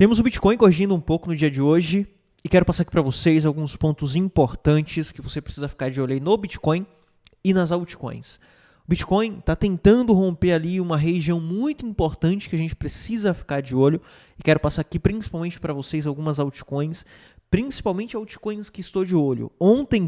Temos o Bitcoin corrigindo um pouco no dia de hoje e quero passar aqui para vocês alguns pontos importantes que você precisa ficar de olho aí no Bitcoin e nas altcoins. O Bitcoin está tentando romper ali uma região muito importante que a gente precisa ficar de olho e quero passar aqui principalmente para vocês algumas altcoins, principalmente altcoins que estou de olho. Ontem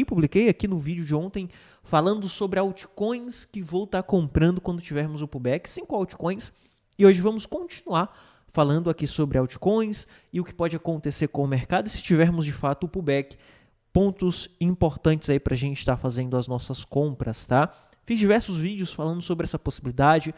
publiquei aqui no vídeo de ontem falando sobre altcoins que vou estar comprando quando tivermos o pullback, 5 altcoins, e hoje vamos continuar falando aqui sobre altcoins e o que pode acontecer com o mercado e se tivermos de fato o pullback, pontos importantes aí para a gente estar fazendo as nossas compras, tá? Fiz diversos vídeos falando sobre essa possibilidade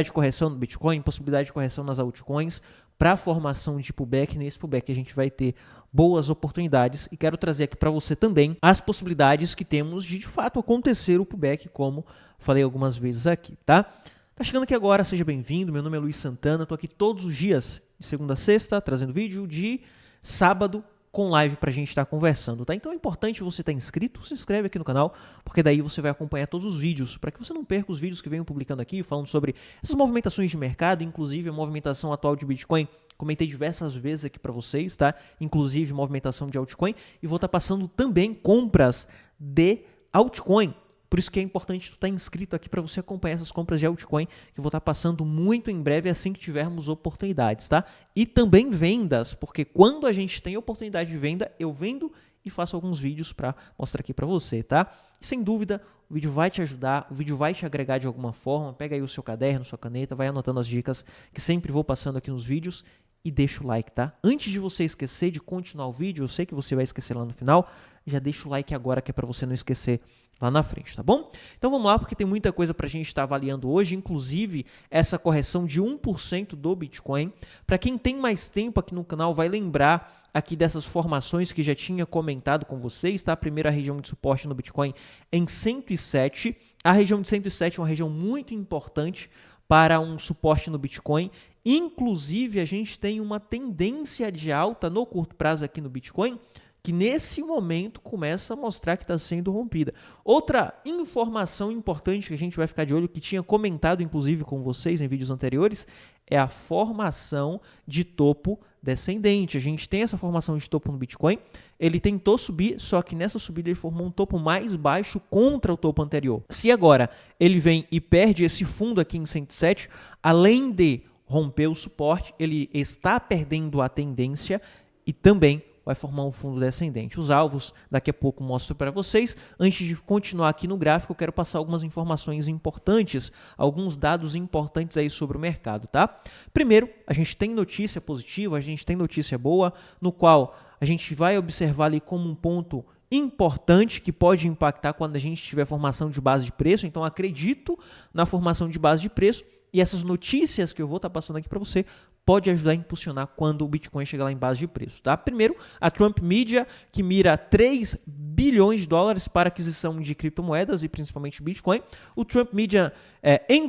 de correção no Bitcoin, possibilidade de correção nas altcoins para a formação de pullback. Nesse pullback a gente vai ter boas oportunidades e quero trazer aqui para você também as possibilidades que temos de fato acontecer o pullback, como falei algumas vezes aqui, tá? Tá chegando aqui agora, seja bem-vindo, meu nome é Luiz Santana, estou aqui todos os dias, de segunda a sexta, trazendo vídeo, de sábado com live para a gente estar conversando, tá? Então é importante você estar inscrito, se inscreve aqui no canal, porque daí você vai acompanhar todos os vídeos, para que você não perca os vídeos que venho publicando aqui, falando sobre essas movimentações de mercado, inclusive a movimentação atual de Bitcoin, comentei diversas vezes aqui para vocês, tá? Inclusive movimentação de altcoin, e vou estar passando também compras de altcoin. Por isso que é importante tu estar inscrito aqui para você acompanhar essas compras de altcoin, que eu vou estar passando muito em breve assim que tivermos oportunidades, tá? E também vendas, porque quando a gente tem oportunidade de venda, eu vendo e faço alguns vídeos para mostrar aqui para você, tá? E sem dúvida, o vídeo vai te ajudar, o vídeo vai te agregar de alguma forma. Pega aí o seu caderno, sua caneta, vai anotando as dicas que sempre vou passando aqui nos vídeos e deixa o like, tá? Antes de você esquecer de continuar o vídeo, eu sei que você vai esquecer lá no final, já deixa o like agora que é para você não esquecer lá na frente, tá bom? Então vamos lá, porque tem muita coisa para a gente estar avaliando hoje, inclusive essa correção de 1% do Bitcoin. Para quem tem mais tempo aqui no canal, vai lembrar aqui dessas formações que já tinha comentado com vocês, tá? A primeira região de suporte no Bitcoin em 107. A região de 107 é uma região muito importante para um suporte no Bitcoin. Inclusive, a gente tem uma tendência de alta no curto prazo aqui no Bitcoin, que nesse momento começa a mostrar que está sendo rompida. Outra informação importante que a gente vai ficar de olho, que tinha comentado inclusive com vocês em vídeos anteriores, é a formação de topo descendente. A gente tem essa formação de topo no Bitcoin, ele tentou subir, só que nessa subida ele formou um topo mais baixo contra o topo anterior. Se agora ele vem e perde esse fundo aqui em 107, além de romper o suporte, ele está perdendo a tendência e também vai formar um fundo descendente. Os alvos daqui a pouco mostro para vocês. Antes de continuar aqui no gráfico, eu quero passar algumas informações importantes, alguns dados importantes aí sobre o mercado, tá? Primeiro, a gente tem notícia positiva, a gente tem notícia boa, no qual a gente vai observar ali como um ponto importante que pode impactar quando a gente tiver formação de base de preço. Então, acredito na formação de base de preço e essas notícias que eu vou estar passando aqui para você pode ajudar a impulsionar quando o Bitcoin chegar lá em base de preço, tá? Primeiro, a Trump Media, que mira 3 bilhões de dólares para aquisição de criptomoedas e principalmente Bitcoin. O Trump Media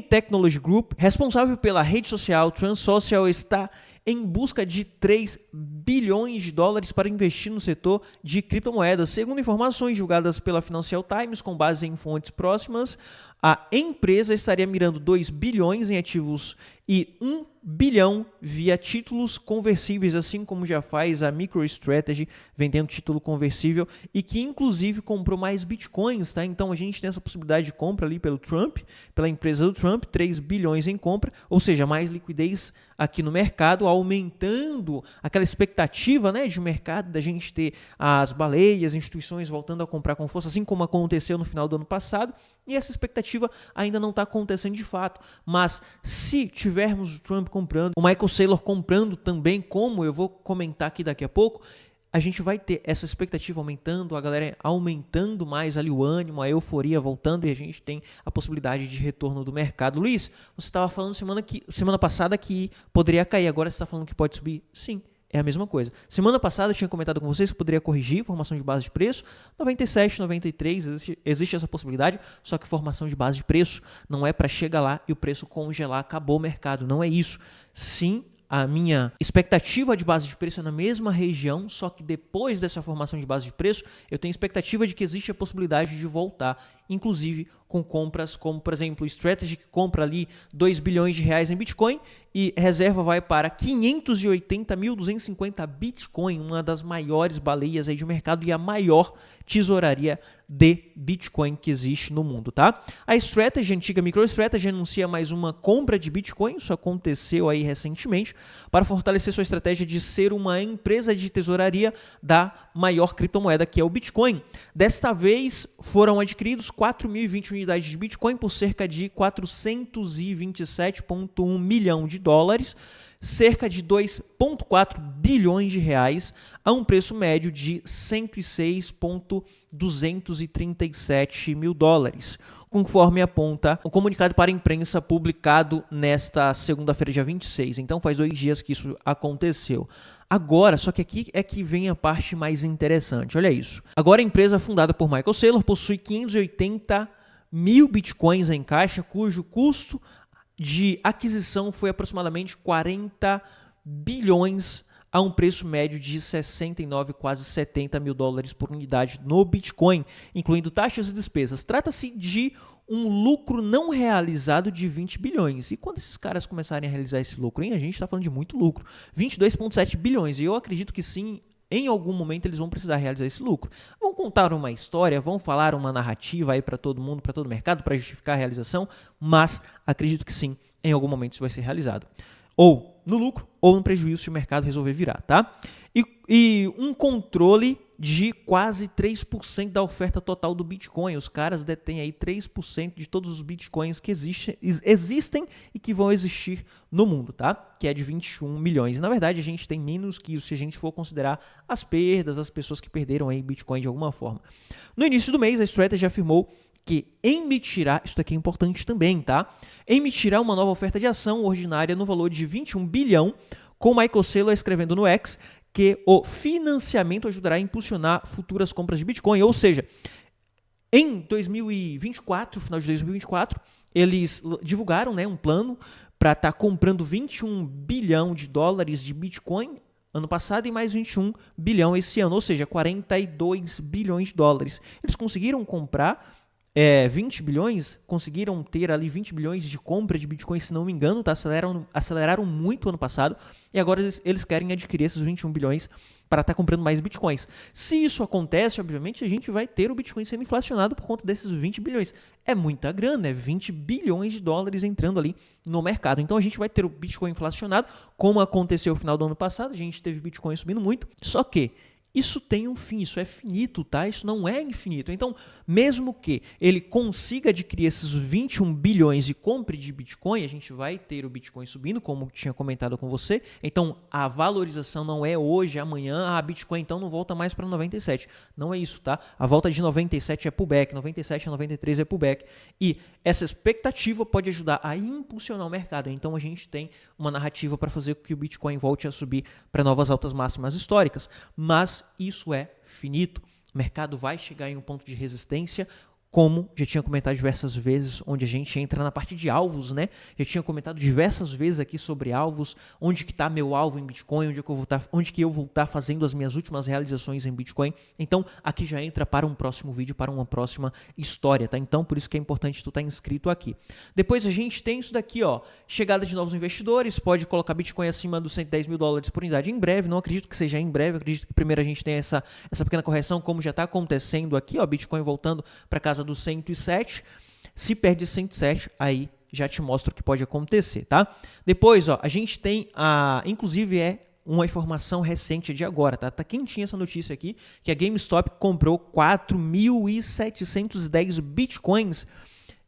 Technology Group, responsável pela rede social Trans Social, está em busca de 3 bilhões de dólares para investir no setor de criptomoedas. Segundo informações divulgadas pela Financial Times, com base em fontes próximas, a empresa estaria mirando 2 bilhões em ativos e 1 bilhão via títulos conversíveis, assim como já faz a MicroStrategy, vendendo título conversível, e que inclusive comprou mais bitcoins, tá? Então a gente tem essa possibilidade de compra ali pelo Trump, pela empresa do Trump, 3 bilhões em compra, ou seja, mais liquidez aqui no mercado, aumentando aquela expectativa, né, de mercado, da gente ter as baleias, instituições voltando a comprar com força, assim como aconteceu no final do ano passado, e essa expectativa ainda não está acontecendo de fato. Mas se tivermos o Trump comprando, o Michael Saylor comprando também, como eu vou comentar aqui daqui a pouco, a gente vai ter essa expectativa aumentando, a galera aumentando mais ali o ânimo, a euforia voltando e a gente tem a possibilidade de retorno do mercado. Luiz, você estava falando semana passada que poderia cair, agora você está falando que pode subir? Sim. É a mesma coisa. Semana passada eu tinha comentado com vocês que poderia corrigir formação de base de preço, 97, 93, existe essa possibilidade, só que formação de base de preço não é para chegar lá e o preço congelar, acabou o mercado, não é isso. Sim, a minha expectativa de base de preço é na mesma região, só que depois dessa formação de base de preço, eu tenho expectativa de que existe a possibilidade de voltar. inclusive com compras como, por exemplo, o Strategy, que compra ali 2 bilhões de reais em Bitcoin e reserva vai para 580.250 Bitcoin, uma das maiores baleias aí de mercado e a maior tesouraria de Bitcoin que existe no mundo, tá? A Strategy, a antiga MicroStrategy, anuncia mais uma compra de Bitcoin, isso aconteceu aí recentemente, para fortalecer sua estratégia de ser uma empresa de tesouraria da maior criptomoeda, que é o Bitcoin. Desta vez, foram adquiridos 4.020 unidades de Bitcoin por cerca de 427,1 milhão de dólares, cerca de 2,4 bilhões de reais, a um preço médio de 106,237 mil dólares, conforme aponta o comunicado para a imprensa publicado nesta segunda-feira, dia 26. Então faz 2 dias que isso aconteceu. Agora, só que aqui é que vem a parte mais interessante, olha isso. Agora a empresa fundada por Michael Saylor possui 580 mil bitcoins em caixa, cujo custo de aquisição foi aproximadamente 40 bilhões a um preço médio de 69, quase 70 mil dólares por unidade no Bitcoin, incluindo taxas e despesas. Trata-se de um lucro não realizado de 20 bilhões. E quando esses caras começarem a realizar esse lucro, hein? A gente está falando de muito lucro, 22,7 bilhões. E eu acredito que sim, em algum momento eles vão precisar realizar esse lucro. Vão contar uma história, vão falar uma narrativa aí para todo mundo, para todo o mercado, para justificar a realização, mas acredito que sim, em algum momento isso vai ser realizado. Ou no lucro, ou no prejuízo se o mercado resolver virar, tá? E um controle de quase 3% da oferta total do Bitcoin. Os caras detêm aí 3% de todos os Bitcoins que existem e que vão existir no mundo, tá? Que é de 21 milhões. Na verdade, a gente tem menos que isso se a gente for considerar as perdas, as pessoas que perderam aí Bitcoin de alguma forma. No início do mês, a Strategy afirmou que emitirá, isso aqui é importante também, tá? Emitirá uma nova oferta de ação ordinária no valor de 21 bilhão, com Michael Saylor escrevendo no X que o financiamento ajudará a impulsionar futuras compras de Bitcoin. Ou seja, em 2024, final de 2024, eles divulgaram, né, um plano para estar comprando 21 bilhão de dólares de Bitcoin ano passado e mais 21 bilhão esse ano, ou seja, 42 bilhões de dólares. Eles conseguiram comprar 20 bilhões, conseguiram ter ali 20 bilhões de compra de Bitcoin, se não me engano, tá? Aceleraram muito ano passado e agora eles querem adquirir esses 21 bilhões para estar comprando mais Bitcoins. Se isso acontece, obviamente, a gente vai ter o Bitcoin sendo inflacionado por conta desses 20 bilhões. É muita grana, é 20 bilhões de dólares entrando ali no mercado. Então a gente vai ter o Bitcoin inflacionado, como aconteceu no final do ano passado, a gente teve Bitcoin subindo muito, só que isso tem um fim, isso é finito, tá? Isso não é infinito. Então, mesmo que ele consiga adquirir esses 21 bilhões e compre de Bitcoin, a gente vai ter o Bitcoin subindo, como tinha comentado com você. Então, a valorização não é hoje, amanhã, a Bitcoin então não volta mais para 97. Não é isso, tá? A volta de 97 é pullback, 97 a 93 é pullback. E essa expectativa pode ajudar a impulsionar o mercado. Então, a gente tem uma narrativa para fazer com que o Bitcoin volte a subir para novas altas máximas históricas. Mas isso é finito. O mercado vai chegar em um ponto de resistência, como já tinha comentado diversas vezes, onde a gente entra na parte de alvos, né? Já tinha comentado diversas vezes aqui sobre alvos, onde que está meu alvo em Bitcoin, onde que eu vou estar fazendo as minhas últimas realizações em Bitcoin. Então, aqui já entra para um próximo vídeo, para uma próxima história, tá? Então, por isso que é importante tu estar inscrito aqui. Depois a gente tem isso daqui, ó, chegada de novos investidores, pode colocar Bitcoin acima dos 110 mil dólares por unidade em breve, não acredito que seja em breve, acredito que primeiro a gente tem essa pequena correção, como já está acontecendo aqui, ó, Bitcoin voltando para casa do 107, se perde 107, aí já te mostro o que pode acontecer, tá? Depois, ó, a gente tem, inclusive uma informação recente de agora, tá? Tá quentinha essa notícia aqui, que a GameStop comprou 4.710 Bitcoins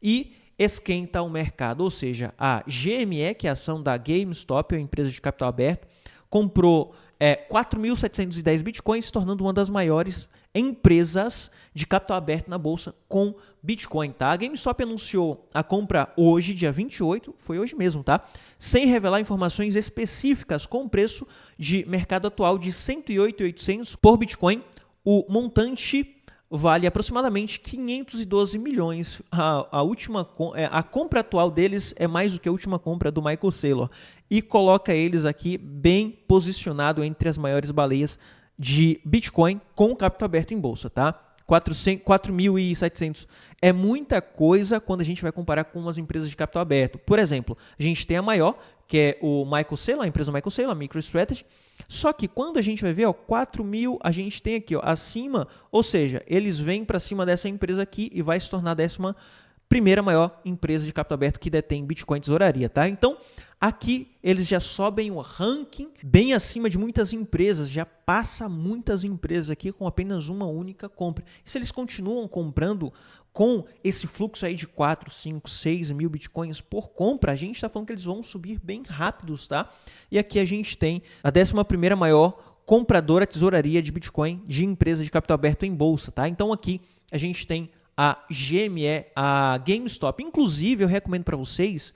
e esquenta o mercado, ou seja, a GME, que é a ação da GameStop, a empresa de capital aberto, comprou 4.710 Bitcoins, se tornando uma das maiores empresas de capital aberto na bolsa com Bitcoin, tá? A GameStop anunciou a compra hoje, dia 28, foi hoje mesmo, tá? Sem revelar informações específicas, com o preço de mercado atual de 108.800 por Bitcoin. O montante vale aproximadamente 512 milhões. A compra atual deles é mais do que a última compra do Michael Saylor e coloca eles aqui bem posicionado entre as maiores baleias de Bitcoin com capital aberto em bolsa, tá? 4.700 é muita coisa quando a gente vai comparar com as empresas de capital aberto. Por exemplo, a gente tem a maior, que é o Michael Saylor, a empresa Michael Saylor, a MicroStrategy. Só que quando a gente vai ver, 4.000, a gente tem aqui acima, ou seja, eles vêm para cima dessa empresa aqui e vai se tornar a 11ª maior empresa de capital aberto que detém Bitcoin tesouraria, tá? Então, aqui eles já sobem o ranking bem acima de muitas empresas, já passa muitas empresas aqui com apenas uma única compra. E se eles continuam comprando com esse fluxo aí de 4, 5, 6 mil Bitcoins por compra, a gente está falando que eles vão subir bem rápidos, tá? E aqui a gente tem a 11ª maior compradora tesouraria de Bitcoin de empresa de capital aberto em bolsa, tá? Então aqui a gente tem a GME, a GameStop. Inclusive, eu recomendo para vocês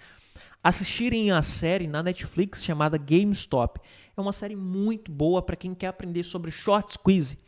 assistirem a série na Netflix chamada GameStop. É uma série muito boa para quem quer aprender sobre short squeeze.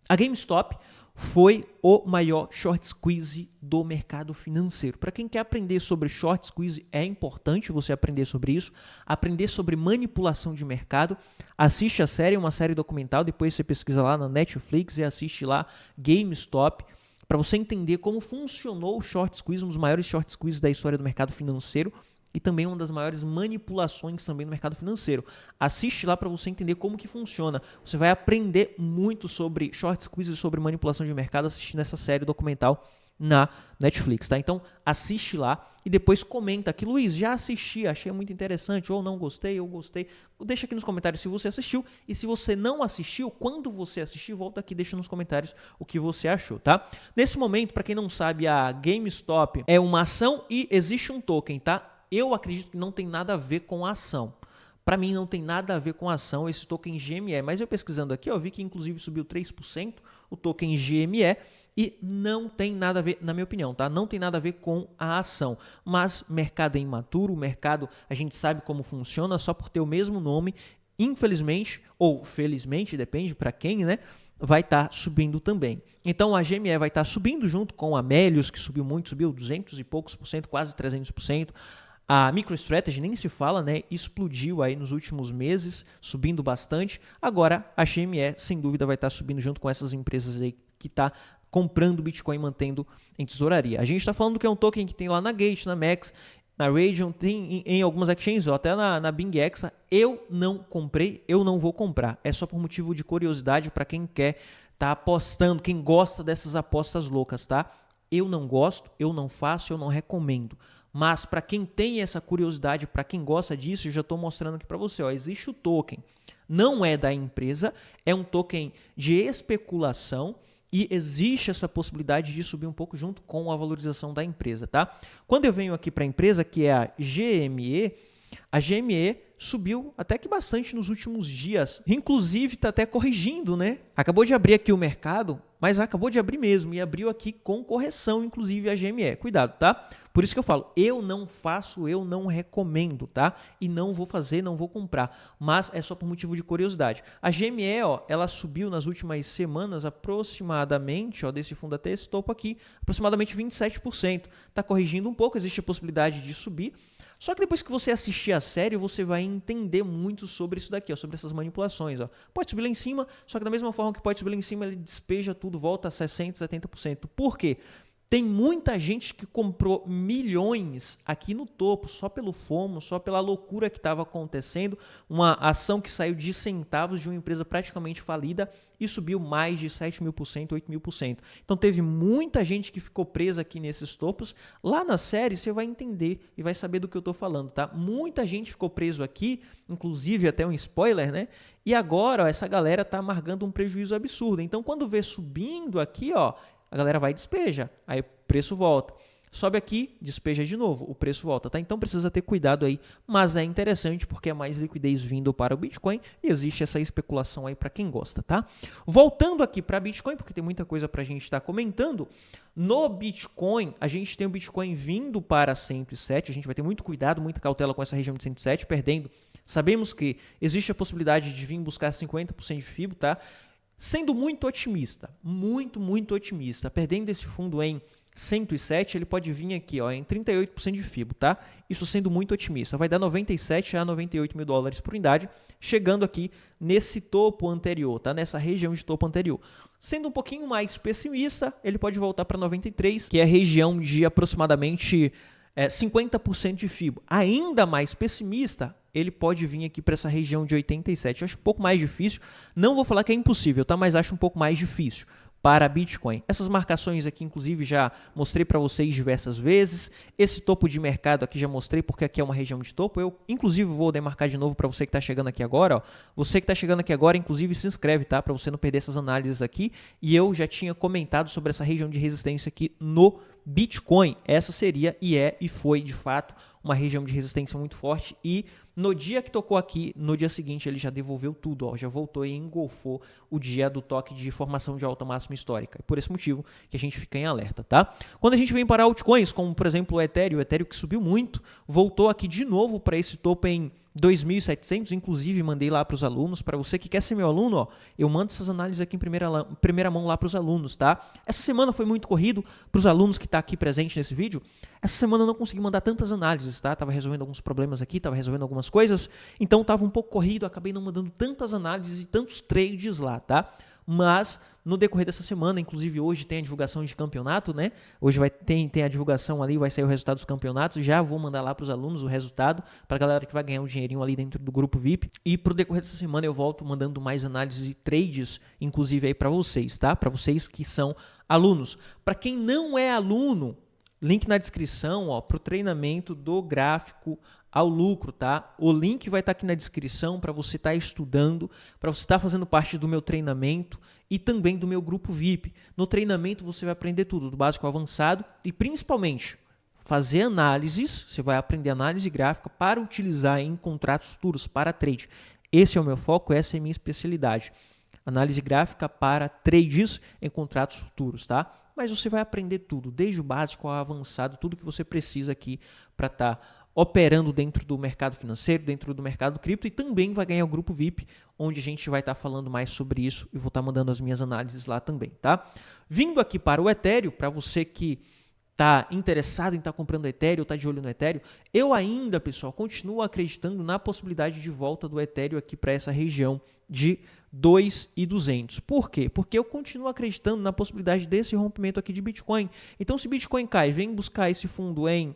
A GameStop foi o maior short squeeze do mercado financeiro. Para quem quer aprender sobre short squeeze, é importante você aprender sobre isso, aprender sobre manipulação de mercado. Assiste a série, é uma série documental, depois você pesquisa lá na Netflix e assiste lá GameStop, para você entender como funcionou o short squeeze, um dos maiores short squeezes da história do mercado financeiro e também uma das maiores manipulações também no mercado financeiro. Assiste lá para você entender como que funciona. Você vai aprender muito sobre short squeeze e sobre manipulação de mercado assistindo essa série documental na Netflix, tá? Então, assiste lá e depois comenta aqui, Luiz, já assisti, achei muito interessante, ou não gostei, ou gostei. Deixa aqui nos comentários se você assistiu, e se você não assistiu, quando você assistir, volta aqui e deixa nos comentários o que você achou, tá? Nesse momento, para quem não sabe, a GameStop é uma ação e existe um token, tá? Eu acredito que não tem nada a ver com a ação. Para mim não tem nada a ver com a ação esse token GME, mas eu pesquisando aqui, vi que inclusive subiu 3% o token GME e não tem nada a ver, na minha opinião, tá? Não tem nada a ver com a ação, mas mercado é imaturo, o mercado a gente sabe como funciona, só por ter o mesmo nome, infelizmente ou felizmente, depende para quem, né? Vai estar subindo também. Então a GME vai estar subindo junto com a Melius, que subiu muito, subiu 200 e poucos por cento, quase 300%. A MicroStrategy nem se fala, né? Explodiu aí nos últimos meses, subindo bastante. Agora a GME, sem dúvida, vai estar subindo junto com essas empresas aí que está comprando Bitcoin e mantendo em tesouraria. A gente está falando que é um token que tem lá na Gate, na Max, na Radium, tem em algumas exchanges, até na BingExa. Eu não comprei, eu não vou comprar. É só por motivo de curiosidade para quem quer tá apostando, quem gosta dessas apostas loucas, tá? Eu não gosto, eu não faço, eu não recomendo. Mas para quem tem essa curiosidade, para quem gosta disso, eu já estou mostrando aqui para você. Existe o token, não é da empresa, é um token de especulação e existe essa possibilidade de subir um pouco junto com a valorização da empresa, tá? Quando eu venho aqui para a empresa, que é a GME subiu até que bastante nos últimos dias, inclusive está até corrigindo, né? Acabou de abrir aqui o mercado, mas acabou de abrir mesmo e abriu aqui com correção, inclusive a GME. Cuidado, tá? Por isso que eu falo, eu não faço, eu não recomendo, tá? E não vou fazer, não vou comprar, mas é só por motivo de curiosidade. A GME, ela subiu nas últimas semanas aproximadamente, desse fundo até esse topo aqui, aproximadamente 27%. Tá corrigindo um pouco, existe a possibilidade de subir. Só que depois que você assistir a série, você vai entender muito sobre isso daqui, sobre essas manipulações. Pode subir lá em cima, só que da mesma forma que pode subir lá em cima, ele despeja tudo, volta a 60%, 70%. Por quê? Tem muita gente que comprou milhões aqui no topo, só pelo FOMO, só pela loucura que estava acontecendo. Uma ação que saiu de centavos de uma empresa praticamente falida e subiu mais de 7.000%, 8.000%. Então teve muita gente que ficou presa aqui nesses topos. Lá na série você vai entender e vai saber do que eu estou falando, tá? Muita gente ficou preso aqui, inclusive até um spoiler, né? E agora essa galera está amargando um prejuízo absurdo. Então quando vê subindo aqui, a galera vai e despeja, aí o preço volta. Sobe aqui, despeja de novo, o preço volta, tá? Então precisa ter cuidado aí, mas é interessante porque é mais liquidez vindo para o Bitcoin e existe essa especulação aí para quem gosta, tá? Voltando aqui para Bitcoin, porque tem muita coisa para a gente estar comentando, no Bitcoin, a gente tem o Bitcoin vindo para 107, a gente vai ter muito cuidado, muita cautela com essa região de 107, perdendo. Sabemos que existe a possibilidade de vir buscar 50% de FIBO, tá? Sendo muito otimista, muito otimista, perdendo esse fundo em 107, ele pode vir aqui ó, em 38% de FIBO, tá? Isso sendo muito otimista. Vai dar 97 a 98 mil dólares por unidade, chegando aqui nesse topo anterior, tá? Nessa região de topo anterior. Sendo um pouquinho mais pessimista, ele pode voltar para 93, que é a região de aproximadamente 50% de FIBO. Ainda mais pessimista, ele pode vir aqui para essa região de 87. Eu acho um pouco mais difícil. Não vou falar que é impossível, tá? Mas acho um pouco mais difícil para Bitcoin. Essas marcações aqui, inclusive, já mostrei para vocês diversas vezes. Esse topo de mercado aqui já mostrei, porque aqui é uma região de topo. Eu, inclusive, vou demarcar de novo para você que está chegando aqui agora. Ó. Você que está chegando aqui agora, inclusive, se inscreve, tá? Para você não perder essas análises aqui. E eu já tinha comentado sobre essa região de resistência aqui no Bitcoin. Essa seria e foi, de fato, uma região de resistência muito forte. E no dia que tocou aqui, no dia seguinte, ele já devolveu tudo, ó, já voltou e engolfou o dia do toque de formação de alta máxima histórica. É por esse motivo que a gente fica em alerta, tá? Quando a gente vem para altcoins, como por exemplo o Ethereum que subiu muito, voltou aqui de novo para esse topo em 2.700, inclusive mandei lá para os alunos. Para você que quer ser meu aluno, ó, eu mando essas análises aqui em primeira mão lá para os alunos, tá? Essa semana foi muito corrido para os alunos que estão aqui presente nesse vídeo. Essa semana eu não consegui mandar tantas análises, tá? Tava resolvendo alguns problemas aqui, tava resolvendo algumas coisas, então tava um pouco corrido, acabei não mandando tantas análises e tantos trades lá, tá? Mas no decorrer dessa semana, inclusive hoje tem a divulgação de campeonato, né? Hoje tem a divulgação ali, vai sair o resultado dos campeonatos. Já vou mandar lá para os alunos o resultado, para a galera que vai ganhar um dinheirinho ali dentro do grupo VIP. E pro decorrer dessa semana eu volto mandando mais análises e trades, inclusive aí para vocês, tá? Para vocês que são alunos. Para quem não é aluno, link na descrição, ó, para o treinamento do gráfico ao lucro, tá? O link vai estar aqui na descrição para você estar estudando, para você estar fazendo parte do meu treinamento e também do meu grupo VIP. No treinamento você vai aprender tudo, do básico ao avançado e principalmente fazer análises, você vai aprender análise gráfica para utilizar em contratos futuros, para trade. Esse é o meu foco, essa é a minha especialidade. Análise gráfica para trades em contratos futuros, tá? Mas você vai aprender tudo, desde o básico ao avançado, tudo que você precisa aqui para estar operando dentro do mercado financeiro, dentro do mercado cripto, e também vai ganhar o grupo VIP, onde a gente vai estar falando mais sobre isso e vou estar mandando as minhas análises lá também, tá? Vindo aqui para o Ethereum, para você que está interessado em estar comprando Ethereum, está de olho no Ethereum, eu ainda, pessoal, continuo acreditando na possibilidade de volta do Ethereum aqui para essa região de 2.200. Por quê? Porque eu continuo acreditando na possibilidade desse rompimento aqui de Bitcoin. Então, se Bitcoin cai, vem buscar esse fundo em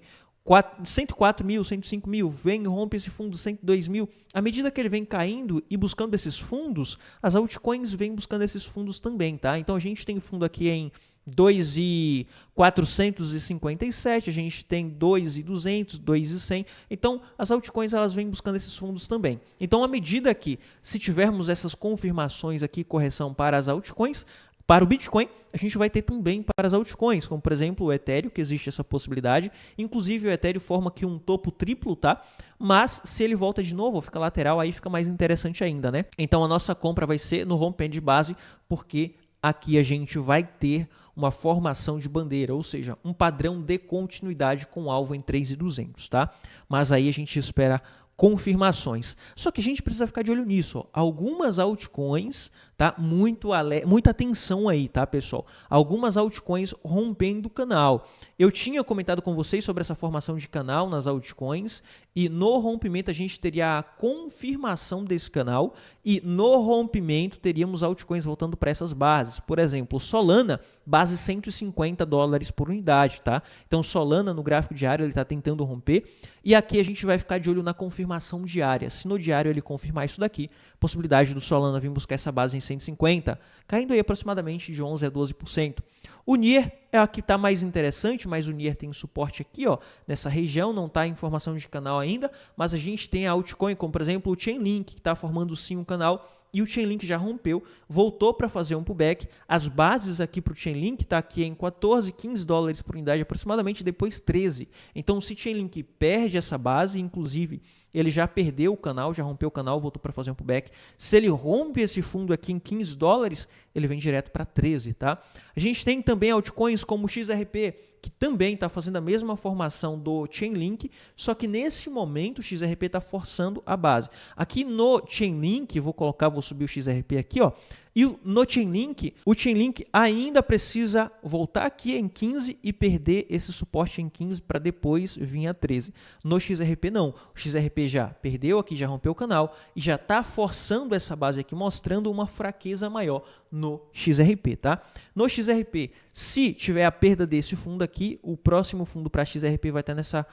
104 mil, 105 mil, vem rompe esse fundo 102 mil. À medida que ele vem caindo e buscando esses fundos, as altcoins vêm buscando esses fundos também, tá? Então a gente tem fundo aqui em 2.457, a gente tem 2.200, 2.100. Então as altcoins elas vêm buscando esses fundos também. Então à medida que se tivermos essas confirmações aqui, correção para as altcoins, para o Bitcoin, a gente vai ter também para as altcoins, como por exemplo o Ethereum, que existe essa possibilidade. Inclusive o Ethereum forma aqui um topo triplo, tá? Mas se ele volta de novo, fica lateral, aí fica mais interessante ainda, né? Então a nossa compra vai ser no rompimento de base, porque aqui a gente vai ter uma formação de bandeira, ou seja, um padrão de continuidade com alvo em 3.200, tá? Mas aí a gente espera confirmações. Só que a gente precisa ficar de olho nisso. Ó. Algumas altcoins, tá? Muita atenção aí, tá, pessoal? Algumas altcoins rompendo o canal. Eu tinha comentado com vocês sobre essa formação de canal nas altcoins e no rompimento a gente teria a confirmação desse canal e no rompimento teríamos altcoins voltando para essas bases. Por exemplo, Solana, base $150 por unidade, tá? Então Solana no gráfico diário ele está tentando romper e aqui a gente vai ficar de olho na confirmação diária. Se no diário ele confirmar isso daqui, possibilidade do Solana vir buscar essa base em 150, caindo aí aproximadamente de 11% a 12%. O NIR é a que está mais interessante, mas o NIR tem suporte aqui, ó, nessa região, não está em formação de canal ainda, mas a gente tem a altcoin, como por exemplo o Chainlink, que está formando sim um canal, e o Chainlink já rompeu, voltou para fazer um pullback. As bases aqui para o Chainlink está aqui em 14, 15 dólares por unidade aproximadamente, depois 13. Então se o Chainlink perde essa base, inclusive ele já perdeu o canal, já rompeu o canal, voltou para fazer um pullback. Se ele rompe esse fundo aqui em 15 dólares, ele vem direto para 13, tá? A gente tem também altcoins como o XRP, que também está fazendo a mesma formação do Chainlink, só que nesse momento o XRP está forçando a base. Aqui no Chainlink, vou subir o XRP aqui, ó, E no Chainlink, o Chainlink ainda precisa voltar aqui em 15 e perder esse suporte em 15 para depois vir a 13. No XRP não, o XRP já perdeu aqui, já rompeu o canal e já está forçando essa base aqui, mostrando uma fraqueza maior no XRP, tá? No XRP, se tiver a perda desse fundo aqui, o próximo fundo para XRP vai estar nessa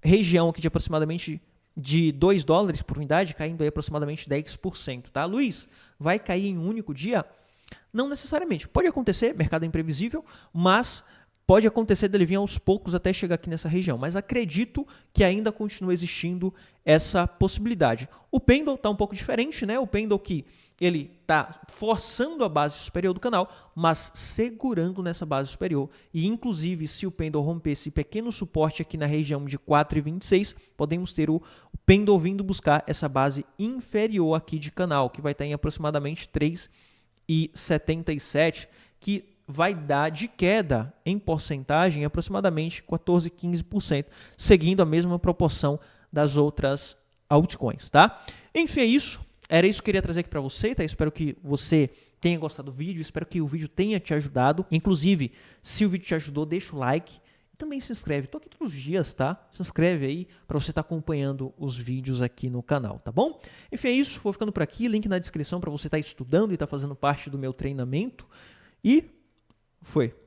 região aqui de aproximadamente de $2 por unidade, caindo aí aproximadamente 10%, tá? Luiz, vai cair em um único dia? Não necessariamente. Pode acontecer, mercado é imprevisível, mas pode acontecer dele vir aos poucos até chegar aqui nessa região. Mas acredito que ainda continua existindo essa possibilidade. O Pendle está um pouco diferente, né? O Pendle que ele está forçando a base superior do canal, mas segurando nessa base superior. E, inclusive, se o Pendle romper esse pequeno suporte aqui na região de 4,26, podemos ter o Pendle vindo buscar essa base inferior aqui de canal, que vai estar em aproximadamente 3,77, que vai dar de queda em porcentagem aproximadamente 14, 15%, seguindo a mesma proporção das outras altcoins, tá? Enfim, é isso. Era isso que eu queria trazer aqui para você, tá? Espero que você tenha gostado do vídeo, espero que o vídeo tenha te ajudado. Inclusive, se o vídeo te ajudou, deixa o like e também se inscreve. Tô aqui todos os dias, tá? Se inscreve aí para você estar acompanhando os vídeos aqui no canal, tá bom? Enfim, é isso. Vou ficando por aqui. Link na descrição para você estar estudando e estar fazendo parte do meu treinamento. E foi.